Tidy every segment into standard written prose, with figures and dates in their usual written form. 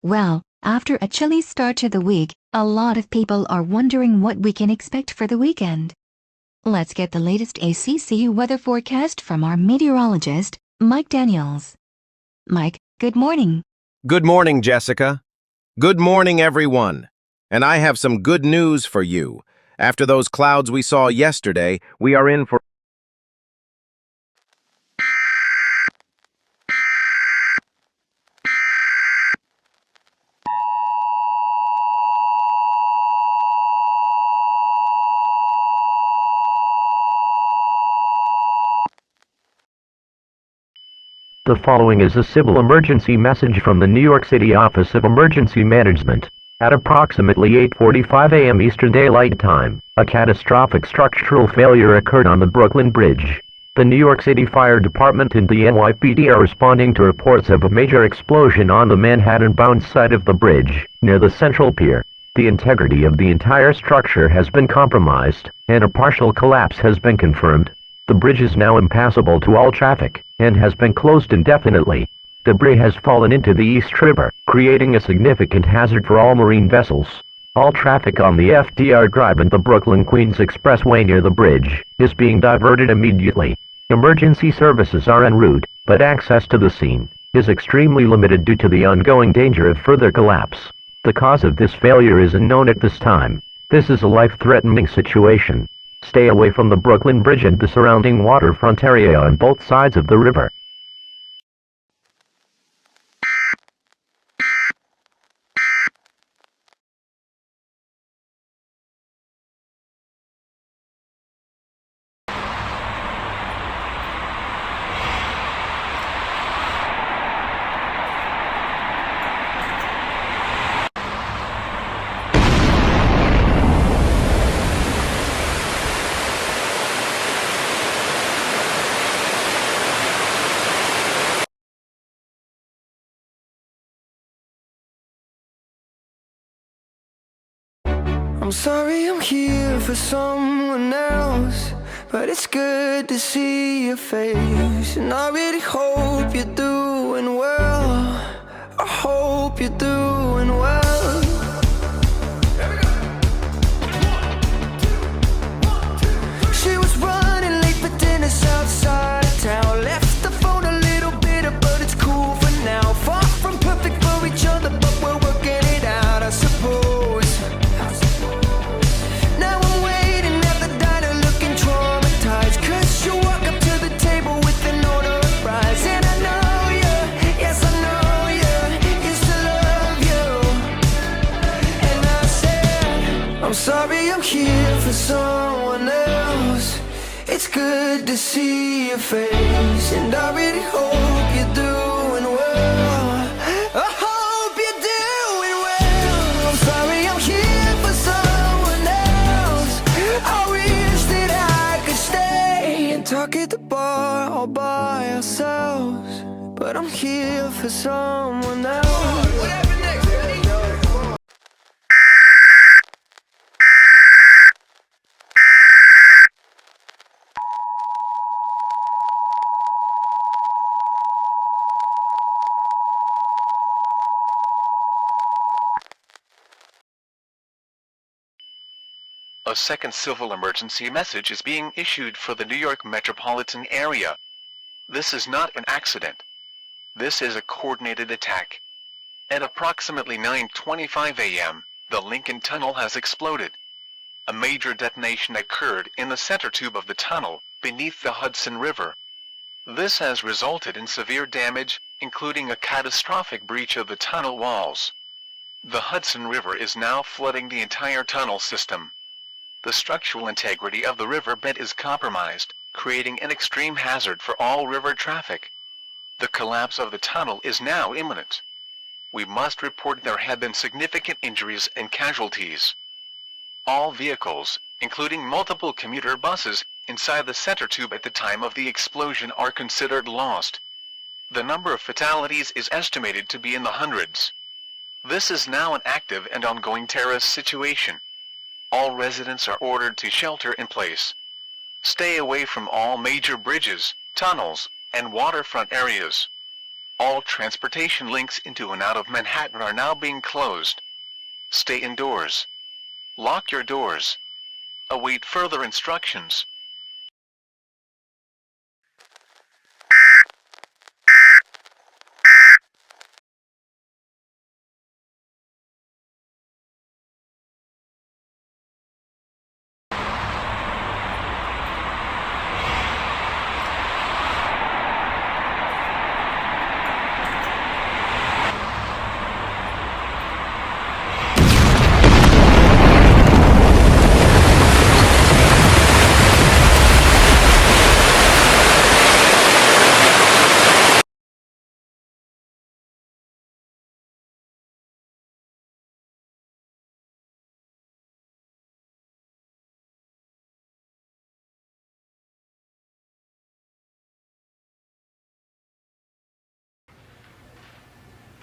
Well, after a chilly start to the week, a lot of people are wondering what we can expect for the weekend. Let's get the latest ACC weather forecast from our meteorologist, Mike Daniels. Mike, good morning. Good morning, Jessica. Good morning, everyone. And I have some good news for you. After those clouds we saw yesterday, we are in for The following is a civil emergency message from the New York City Office of Emergency Management. At approximately 8:45 a.m. Eastern Daylight Time, a catastrophic structural failure occurred on the Brooklyn Bridge. The New York City Fire Department and the NYPD are responding to reports of a major explosion on the Manhattan-bound side of the bridge, near the Central Pier. The integrity of the entire structure has been compromised, and a partial collapse has been confirmed. The bridge is now impassable to all traffic, and has been closed indefinitely. Debris has fallen into the East River, creating a significant hazard for all marine vessels. All traffic on the FDR Drive and the Brooklyn-Queens Expressway near the bridge is being diverted immediately. Emergency services are en route, but access to the scene is extremely limited due to the ongoing danger of further collapse. The cause of this failure is unknown at this time. This is a life-threatening situation. Stay away from the Brooklyn Bridge and the surrounding waterfront area on both sides of the river. I'm sorry I'm here for someone else, but it's good to see your face. And I really hope you're doing well. I hope you're doing well. She was running late for dinner outside of town. Left the phone a little bitter, but it's cool for now. Far from perfect for each other, but we're working it out, I suppose. Now I'm waiting at the diner looking traumatized, 'cause you walk up to the table with an order of fries. And I know you, yes I know you, used to love you. And I said, I'm sorry I'm here for someone else. It's good to see your face, and I really hope you're doing well. I hope you're doing well. I'm sorry I'm here for someone else. I wish that I could stay and talk at the bar all by ourselves, but I'm here for someone else. A second civil emergency message is being issued for the New York metropolitan area. This is not an accident. This is a coordinated attack. At approximately 9:25 a.m., the Lincoln Tunnel has exploded. A major detonation occurred in the center tube of the tunnel, beneath the Hudson River. This has resulted in severe damage, including a catastrophic breach of the tunnel walls. The Hudson River is now flooding the entire tunnel system. The structural integrity of the riverbed is compromised, creating an extreme hazard for all river traffic. The collapse of the tunnel is now imminent. We must report there have been significant injuries and casualties. All vehicles, including multiple commuter buses, inside the center tube at the time of the explosion are considered lost. The number of fatalities is estimated to be in the hundreds. This is now an active and ongoing terrorist situation. All residents are ordered to shelter in place. Stay away from all major bridges, tunnels, and waterfront areas. All transportation links into and out of Manhattan are now being closed. Stay indoors. Lock your doors. Await further instructions.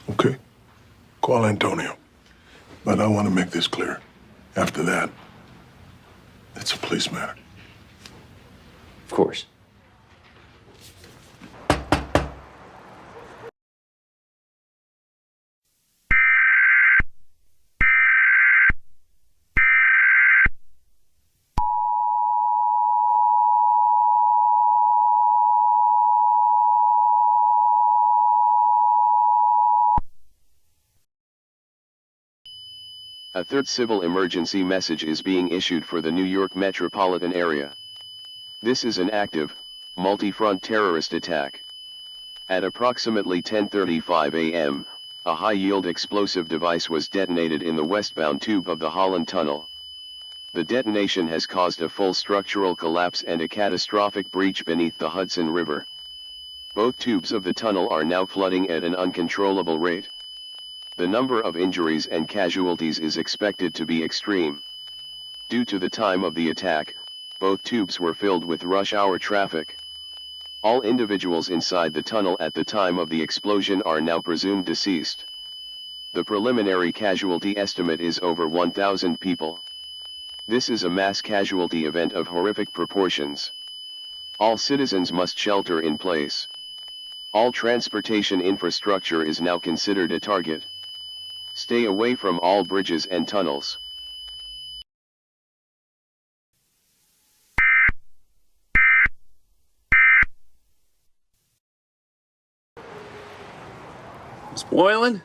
Okay. Call Antonio. But I want to make this clear. After that, it's a police matter. Of course. A third civil emergency message is being issued for the New York metropolitan area. This is an active, multi-front terrorist attack. At approximately 10:35 a.m., a high-yield explosive device was detonated in the westbound tube of the Holland Tunnel. The detonation has caused a full structural collapse and a catastrophic breach beneath the Hudson River. Both tubes of the tunnel are now flooding at an uncontrollable rate. The number of injuries and casualties is expected to be extreme. Due to the time of the attack, both tubes were filled with rush hour traffic. All individuals inside the tunnel at the time of the explosion are now presumed deceased. The preliminary casualty estimate is over 1,000 people. This is a mass casualty event of horrific proportions. All citizens must shelter in place. All transportation infrastructure is now considered a target. Stay away from all bridges and tunnels. It's boiling?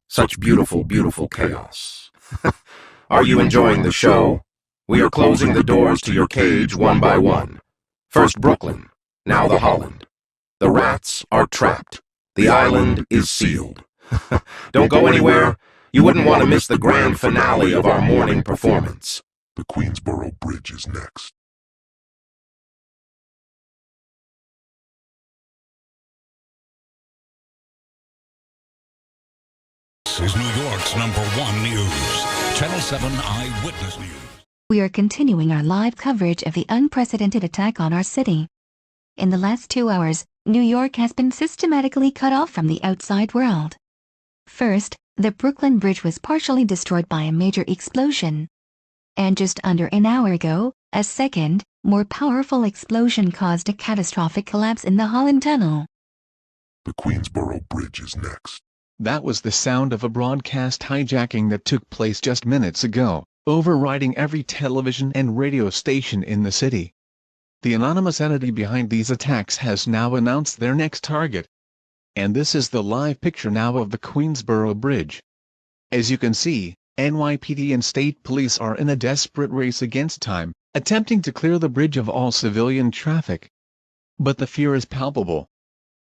Such beautiful, beautiful chaos. Are you enjoying the show? We are closing the doors to your cage one by one. First Brooklyn, now the Holland. The rats are trapped. The island is sealed. Don't go anywhere. You wouldn't want to miss the grand finale of our morning performance. The Queensboro Bridge is next. This is New York's #1 news. Channel 7 Eyewitness News. We are continuing our live coverage of the unprecedented attack on our city. In the last 2 hours, New York has been systematically cut off from the outside world. First, the Brooklyn Bridge was partially destroyed by a major explosion. And just under an hour ago, a second, more powerful explosion caused a catastrophic collapse in the Holland Tunnel. The Queensboro Bridge is next. That was the sound of a broadcast hijacking that took place just minutes ago, overriding every television and radio station in the city. The anonymous entity behind these attacks has now announced their next target. And this is the live picture now of the Queensboro Bridge. As you can see, NYPD and state police are in a desperate race against time, attempting to clear the bridge of all civilian traffic. But the fear is palpable.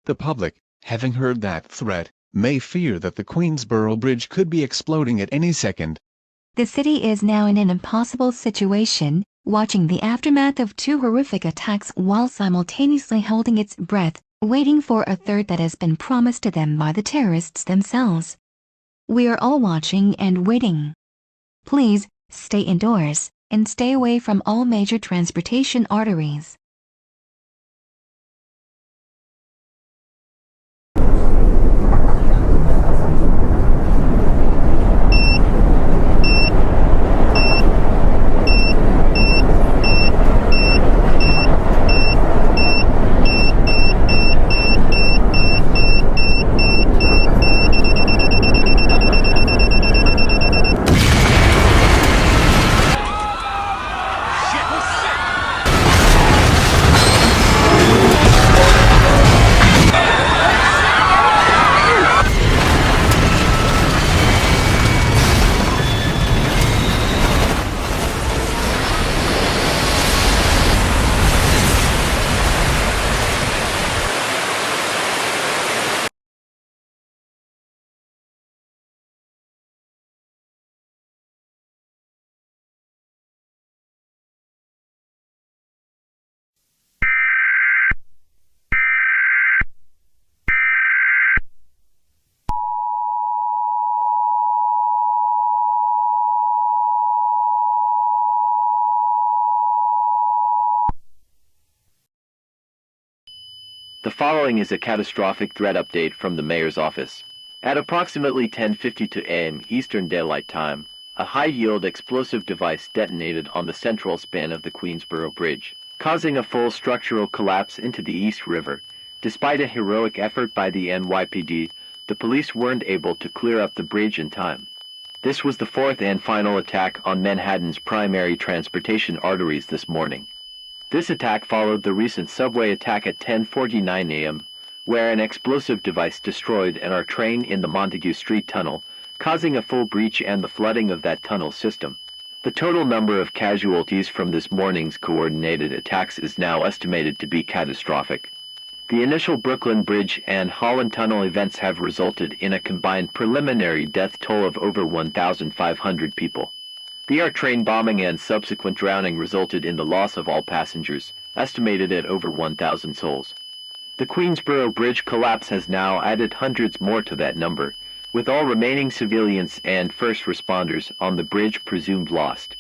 The public, having heard that threat, may fear that the Queensboro Bridge could be exploding at any second. The city is now in an impossible situation, watching the aftermath of 2 horrific attacks while simultaneously holding its breath, waiting for a third that has been promised to them by the terrorists themselves. We are all watching and waiting. Please, stay indoors, and stay away from all major transportation arteries. following is a catastrophic threat update from the mayor's office. At approximately 10:52 a.m. Eastern Daylight Time, a high-yield explosive device detonated on the central span of the Queensboro Bridge, causing a full structural collapse into the East River. Despite a heroic effort by the NYPD, the police weren't able to clear up the bridge in time. This was the fourth and final attack on Manhattan's primary transportation arteries this morning. This attack followed the recent subway attack at 10:49 a.m., where an explosive device destroyed an R train in the Montague Street tunnel, causing a full breach and the flooding of that tunnel system. The total number of casualties from this morning's coordinated attacks is now estimated to be catastrophic. The initial Brooklyn Bridge and Holland Tunnel events have resulted in a combined preliminary death toll of over 1,500 people. The R train bombing and subsequent drowning resulted in the loss of all passengers, estimated at over 1,000 souls. The Queensboro Bridge collapse has now added hundreds more to that number, with all remaining civilians and first responders on the bridge presumed lost.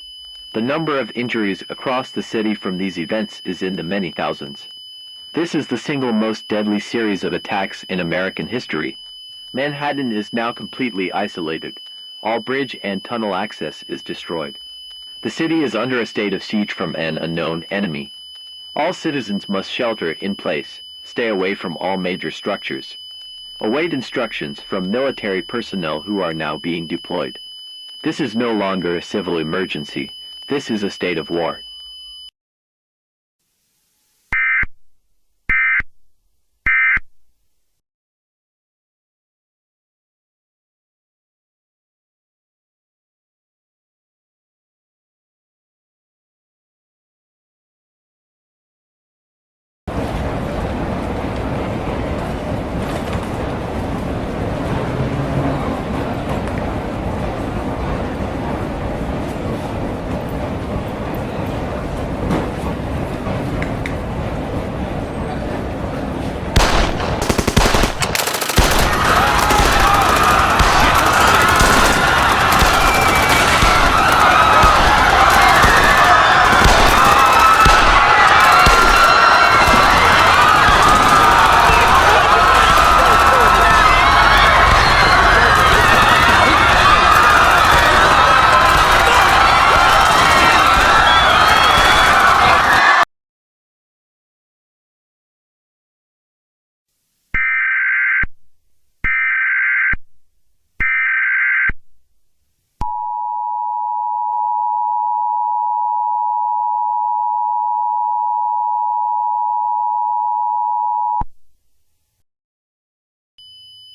The number of injuries across the city from these events is in the many thousands. This is the single most deadly series of attacks in American history. Manhattan is now completely isolated. All bridge and tunnel access is destroyed. The city is under a state of siege from an unknown enemy. All citizens must shelter in place, stay away from all major structures. Await instructions from military personnel who are now being deployed. This is no longer a civil emergency. This is a state of war.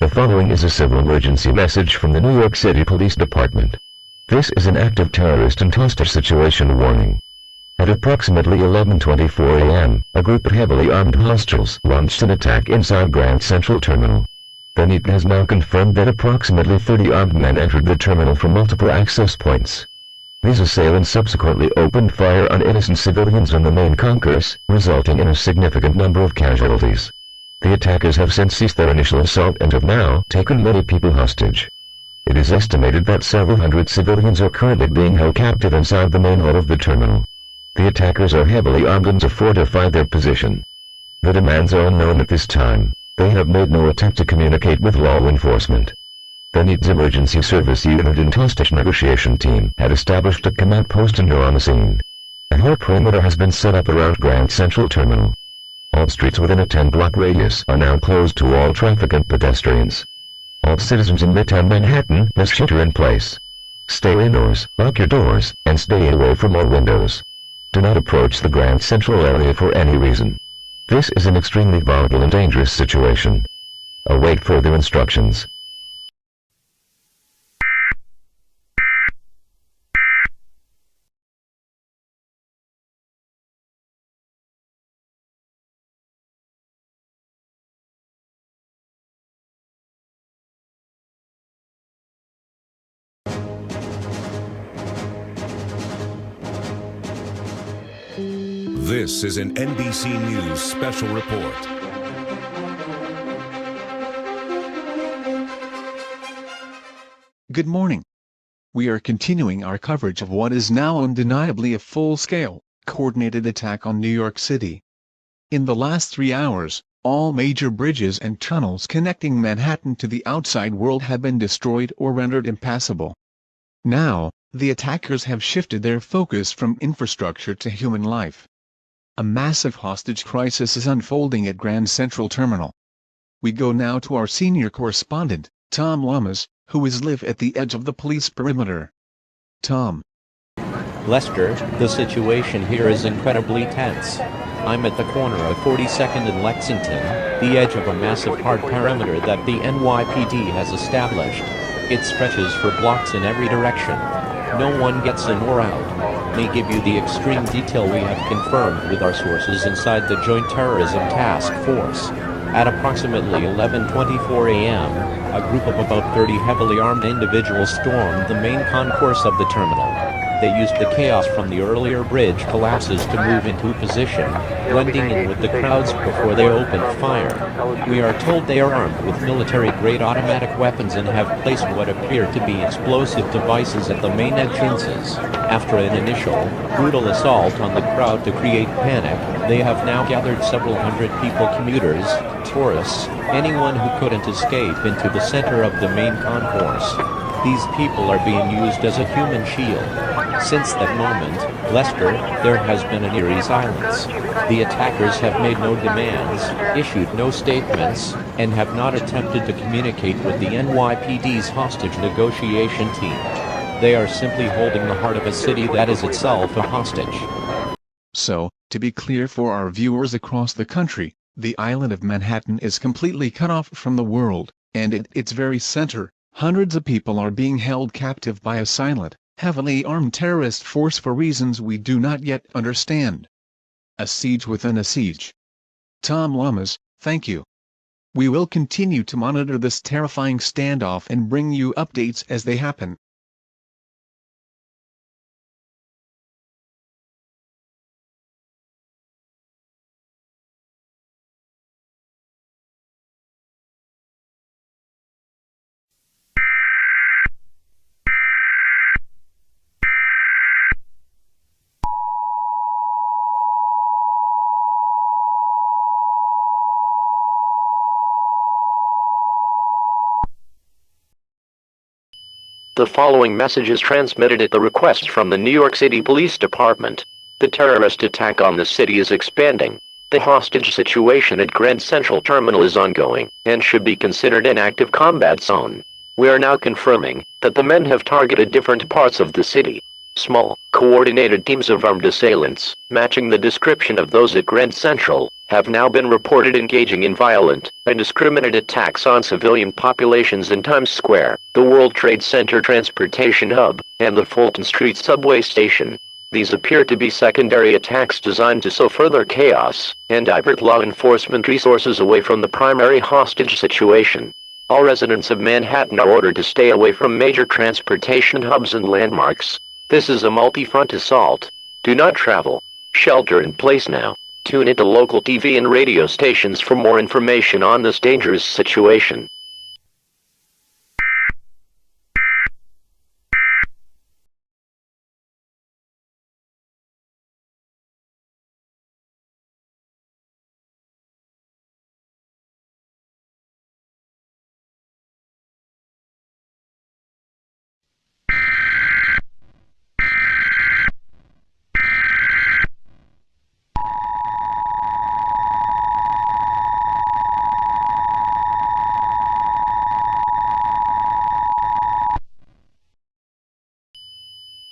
The following is a civil emergency message from the New York City Police Department. This is an active terrorist and hostage situation warning. At approximately 11:24 a.m., a group of heavily armed hostiles launched an attack inside Grand Central Terminal. The NYPD has now confirmed that approximately 30 armed men entered the terminal from multiple access points. These assailants subsequently opened fire on innocent civilians on the main concourse, resulting in a significant number of casualties. The attackers have since ceased their initial assault and have now taken many people hostage. It is estimated that several hundred civilians are currently being held captive inside the main hall of the terminal. The attackers are heavily armed and have fortified their position. The demands are unknown at this time. They have made no attempt to communicate with law enforcement. The NYPD's Emergency Service Unit and hostage negotiation team had established a command post and are on the scene. A whole perimeter has been set up around Grand Central Terminal. All streets within a 10-block radius are now closed to all traffic and pedestrians. All citizens in Midtown Manhattan must shelter in place. Stay indoors, lock your doors, and stay away from all windows. Do not approach the Grand Central area for any reason. This is an extremely volatile and dangerous situation. Await further instructions. This is an NBC News special report. Good morning. We are continuing our coverage of what is now undeniably a full-scale, coordinated attack on New York City. In the last 3 hours, All major bridges and tunnels connecting Manhattan to the outside world have been destroyed or rendered impassable. Now, the attackers have shifted their focus from infrastructure to human life. A massive hostage crisis is unfolding at Grand Central Terminal. We go now to our senior correspondent, Tom Lamas, who is live at the edge of the police perimeter. Tom. Lester, the situation here is incredibly tense. I'm at the corner of 42nd and Lexington, the edge of a massive hard perimeter that the NYPD has established. It stretches for blocks in every direction. No one gets in or out. May give you the extreme detail we have confirmed with our sources inside the Joint Terrorism Task Force. At approximately 11:24 a.m., a group of about 30 heavily armed individuals stormed the main concourse of the terminal. They used the chaos from the earlier bridge collapses to move into position, blending in with the crowds before they opened fire. We are told they are armed with military-grade automatic weapons and have placed what appear to be explosive devices at the main entrances. After an initial, brutal assault on the crowd to create panic, they have now gathered several hundred people, commuters, tourists, anyone who couldn't escape, into the center of the main concourse. These people are being used as a human shield. Since that moment, Lester, there has been an eerie silence. The attackers have made no demands, issued no statements, and have not attempted to communicate with the NYPD's hostage negotiation team. They are simply holding the heart of a city that is itself a hostage. So, to be clear for our viewers across the country, the island of Manhattan is completely cut off from the world, and at its very center, hundreds of people are being held captive by a silent, heavily armed terrorist force for reasons we do not yet understand. A siege within a siege. Tom Lamas, thank you. We will continue to monitor this terrifying standoff and bring you updates as they happen. The following message is transmitted at the request from the New York City Police Department. The terrorist attack on the city is expanding. The hostage situation at Grand Central Terminal is ongoing and should be considered an active combat zone. We are now confirming that the men have targeted different parts of the city. Small, coordinated teams of armed assailants, matching the description of those at Grand Central, have now been reported engaging in violent, indiscriminate attacks on civilian populations in Times Square, the World Trade Center transportation hub, and the Fulton Street subway station. These appear to be secondary attacks designed to sow further chaos and divert law enforcement resources away from the primary hostage situation. All residents of Manhattan are ordered to stay away from major transportation hubs and landmarks. This is a multi-front assault. Do not travel. Shelter in place now. Tune into local TV and radio stations for more information on this dangerous situation.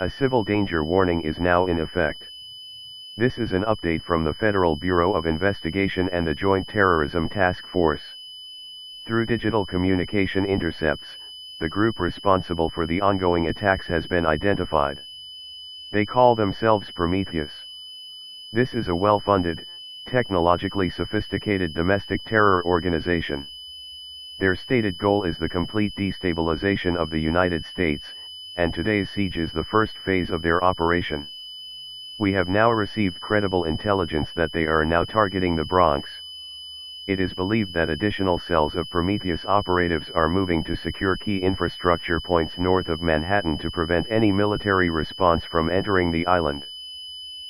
A civil danger warning is now in effect. This is an update from the Federal Bureau of Investigation and the Joint Terrorism Task Force. Through digital communication intercepts, the group responsible for the ongoing attacks has been identified. They call themselves Prometheus. This is a well-funded, technologically sophisticated domestic terror organization. Their stated goal is the complete destabilization of the United States, and today's siege is the first phase of their operation. We have now received credible intelligence that they are now targeting the Bronx. It is believed that additional cells of Prometheus operatives are moving to secure key infrastructure points north of Manhattan to prevent any military response from entering the island.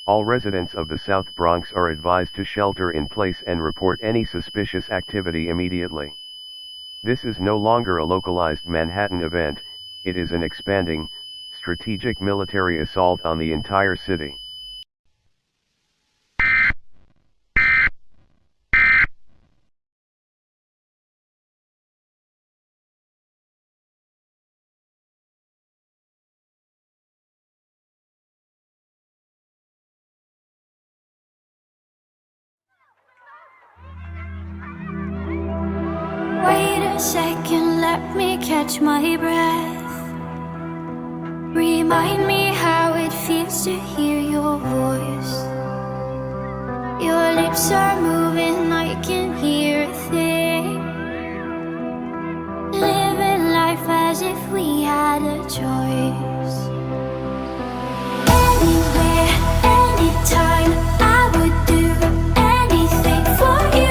All residents of the South Bronx are advised to shelter in place and report any suspicious activity immediately. This is no longer a localized Manhattan event, it is an expanding, strategic military assault on the entire city. Wait a second, let me catch my breath. Remind me how it feels to hear your voice. Your lips are moving, I can hear a thing. Living life as if we had a choice. Anywhere, anytime, I would do anything for you.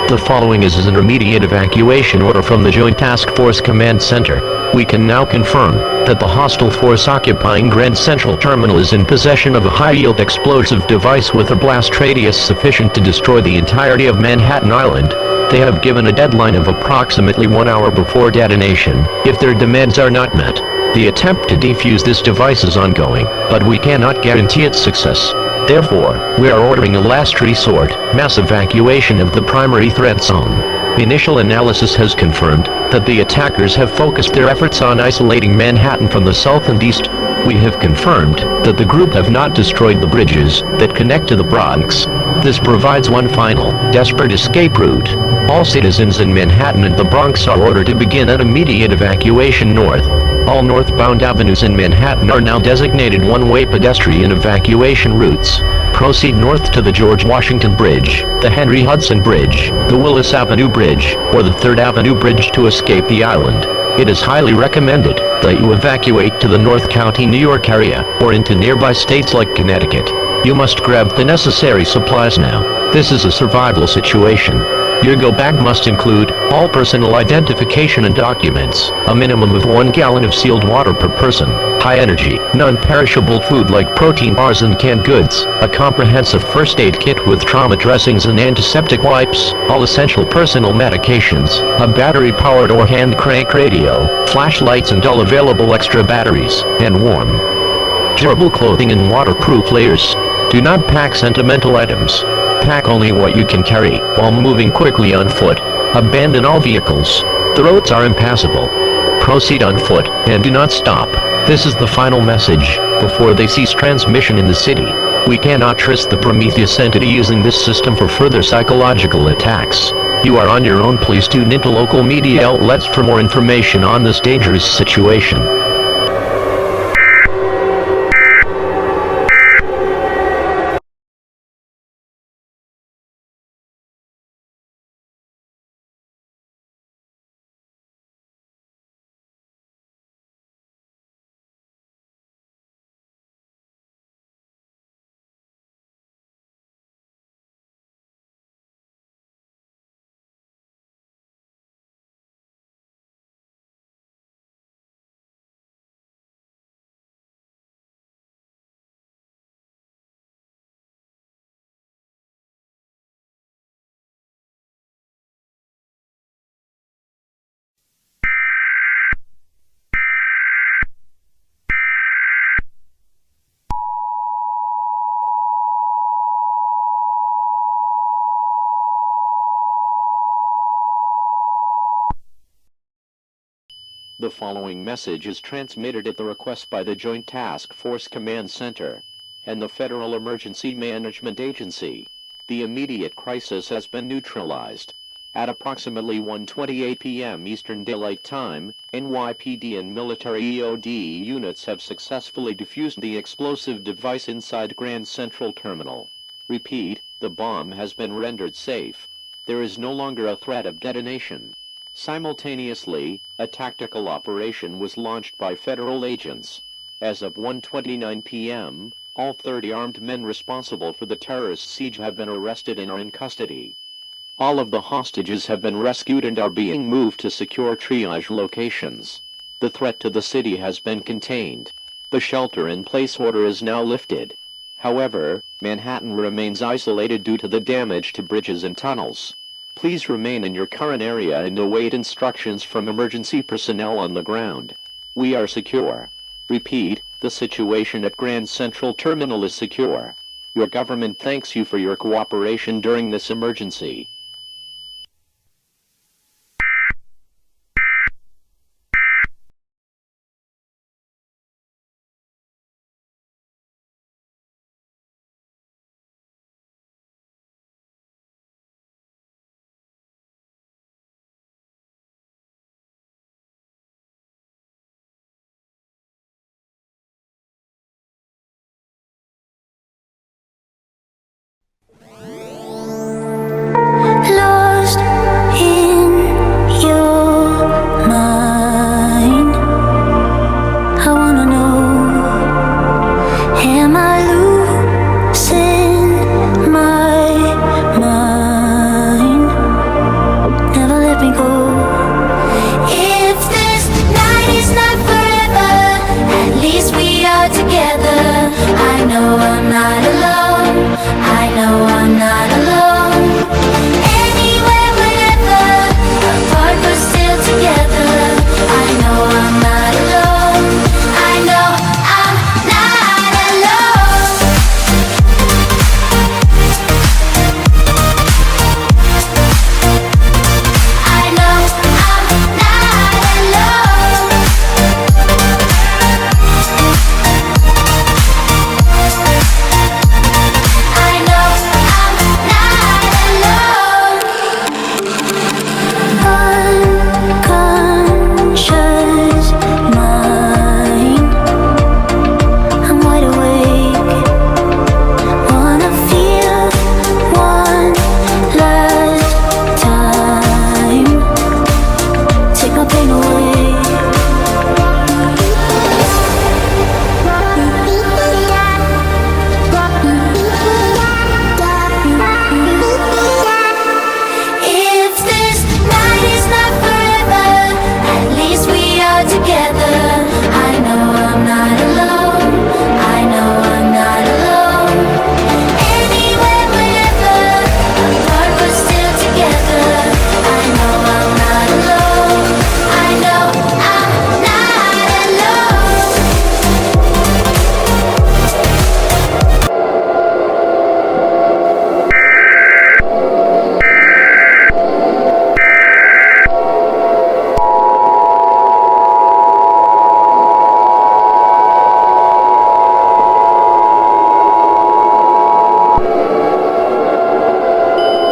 The following is an immediate evacuation order from the Joint Task Force Command Center. We can now confirm that the hostile force occupying Grand Central Terminal is in possession of a high-yield explosive device with a blast radius sufficient to destroy the entirety of Manhattan Island. They have given a deadline of approximately 1 hour before detonation. If their demands are not met, the attempt to defuse this device is ongoing, but we cannot guarantee its success. Therefore, we are ordering a last resort, mass evacuation of the primary threat zone. Initial analysis has confirmed that the attackers have focused their efforts on isolating Manhattan from the south and east. We have confirmed that the group have not destroyed the bridges that connect to the Bronx. This provides one final, desperate escape route. All citizens in Manhattan and the Bronx are ordered to begin an immediate evacuation north. All northbound avenues in Manhattan are now designated one-way pedestrian evacuation routes. Proceed north to the George Washington Bridge, the Henry Hudson Bridge, the Willis Avenue Bridge, or the 3rd Avenue Bridge to escape the island. It is highly recommended that you evacuate to the North County, New York area, or into nearby states like Connecticut. You must grab the necessary supplies now. This is a survival situation. Your go-bag must include all personal identification and documents, a minimum of 1 gallon of sealed water per person, high-energy, non-perishable food like protein bars and canned goods, a comprehensive first aid kit with trauma dressings and antiseptic wipes, all essential personal medications, a battery-powered or hand crank radio, flashlights and all available extra batteries, and warm, durable clothing and waterproof layers. Do not pack sentimental items. Pack only what you can carry while moving quickly on foot. Abandon all vehicles. The roads are impassable. Proceed on foot, and do not stop. This is the final message, before they cease transmission in the city. We cannot trust the Prometheus entity using this system for further psychological attacks. You are on your own. Please tune into local media outlets for more information on this dangerous situation. The following message is transmitted at the request by the Joint Task Force Command Center and the Federal Emergency Management Agency. The immediate crisis has been neutralized. At approximately 1:28 p.m. Eastern Daylight Time, NYPD and military EOD units have successfully defused the explosive device inside Grand Central Terminal. Repeat, the bomb has been rendered safe. There is no longer a threat of detonation. Simultaneously, a tactical operation was launched by federal agents. As of 1:29 p.m., all 30 armed men responsible for the terrorist siege have been arrested and are in custody. All of the hostages have been rescued and are being moved to secure triage locations. The threat to the city has been contained. The shelter-in-place order is now lifted. However, Manhattan remains isolated due to the damage to bridges and tunnels. Please remain in your current area and await instructions from emergency personnel on the ground. We are secure. Repeat, the situation at Grand Central Terminal is secure. Your government thanks you for your cooperation during this emergency.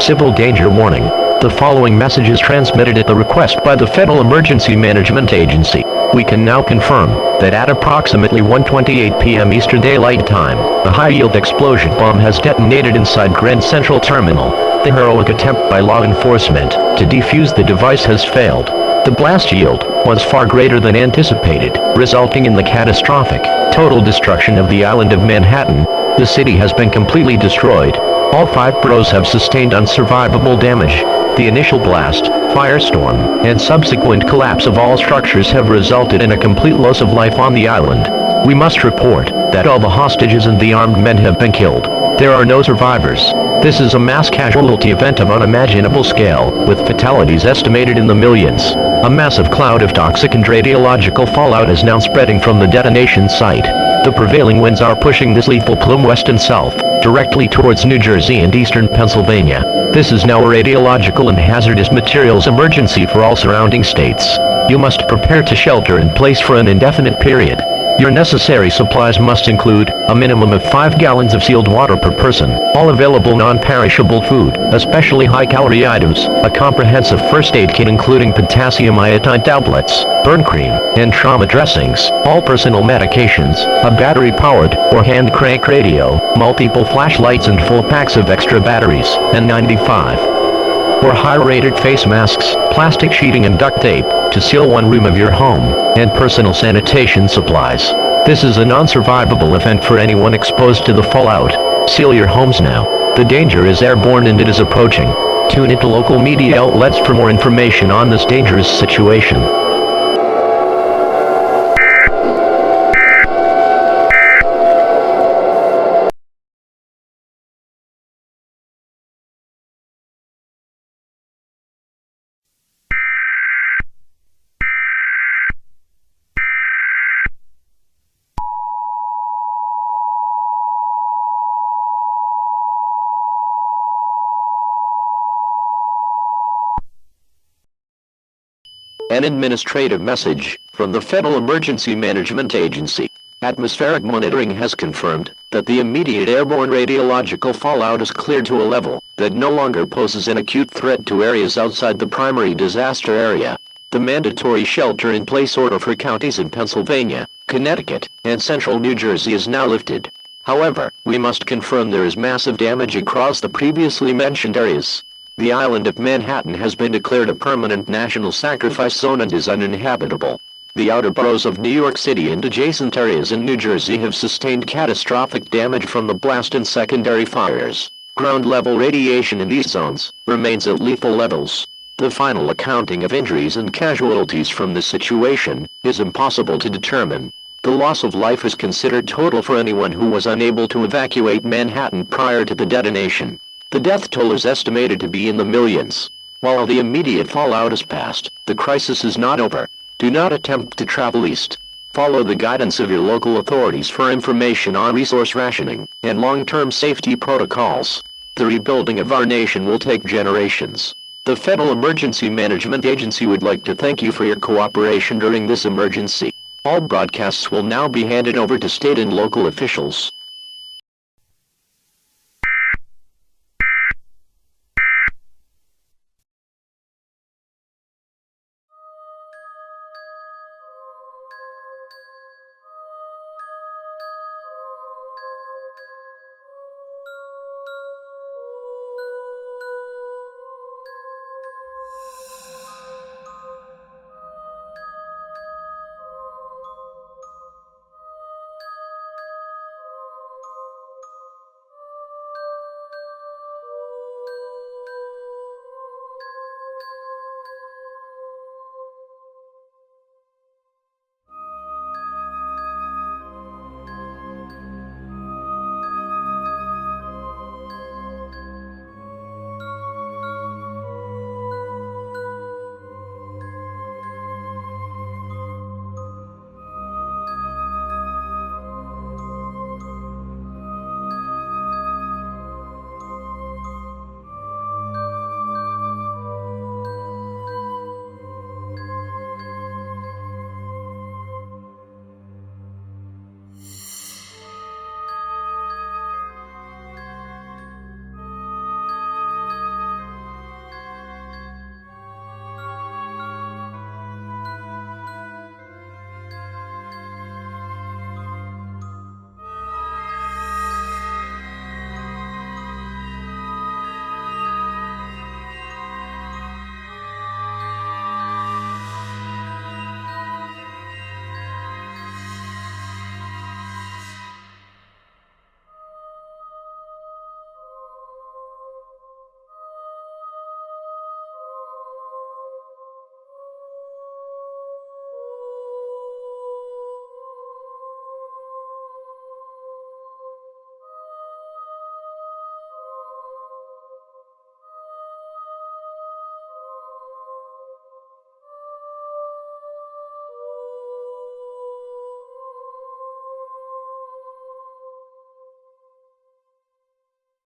Civil danger warning. The following message is transmitted at the request by the Federal Emergency Management Agency. We can now confirm that at approximately 1:28 p.m. Eastern Daylight Time, a high-yield explosion bomb has detonated inside Grand Central Terminal. The heroic attempt by law enforcement to defuse the device has failed. The blast yield was far greater than anticipated, resulting in the catastrophic, total destruction of the island of Manhattan. The city has been completely destroyed. All 5 boroughs have sustained unsurvivable damage. The initial blast, firestorm, and subsequent collapse of all structures have resulted in a complete loss of life on the island. We must report that all the hostages and the armed men have been killed. There are no survivors. This is a mass casualty event of unimaginable scale, with fatalities estimated in the millions. A massive cloud of toxic and radiological fallout is now spreading from the detonation site. The prevailing winds are pushing this lethal plume west and south, directly towards New Jersey and eastern Pennsylvania. This is now a radiological and hazardous materials emergency for all surrounding states. You must prepare to shelter in place for an indefinite period. Your necessary supplies must include a minimum of 5 gallons of sealed water per person, all available non-perishable food, especially high-calorie items, a comprehensive first aid kit including potassium iodine tablets, burn cream, and trauma dressings, all personal medications, a battery-powered or hand-crank radio, multiple flashlights and full packs of extra batteries, and 95 or high-rated face masks, plastic sheeting and duct tape to seal one room of your home, and personal sanitation supplies. This is a non-survivable event for anyone exposed to the fallout. Seal your homes now. The danger is airborne and it is approaching. Tune into local media outlets for more information on this dangerous situation. An administrative message from the Federal Emergency Management Agency. Atmospheric monitoring has confirmed that the immediate airborne radiological fallout is cleared to a level that no longer poses an acute threat to areas outside the primary disaster area. The mandatory shelter-in-place order for counties in Pennsylvania, Connecticut, and central New Jersey is now lifted. However, we must confirm there is massive damage across the previously mentioned areas. The island of Manhattan has been declared a permanent national sacrifice zone and is uninhabitable. The outer boroughs of New York City and adjacent areas in New Jersey have sustained catastrophic damage from the blast and secondary fires. Ground-level radiation in these zones remains at lethal levels. The final accounting of injuries and casualties from this situation is impossible to determine. The loss of life is considered total for anyone who was unable to evacuate Manhattan prior to the detonation. The death toll is estimated to be in the millions. While the immediate fallout is past, the crisis is not over. Do not attempt to travel east. Follow the guidance of your local authorities for information on resource rationing and long-term safety protocols. The rebuilding of our nation will take generations. The Federal Emergency Management Agency would like to thank you for your cooperation during this emergency. All broadcasts will now be handed over to state and local officials.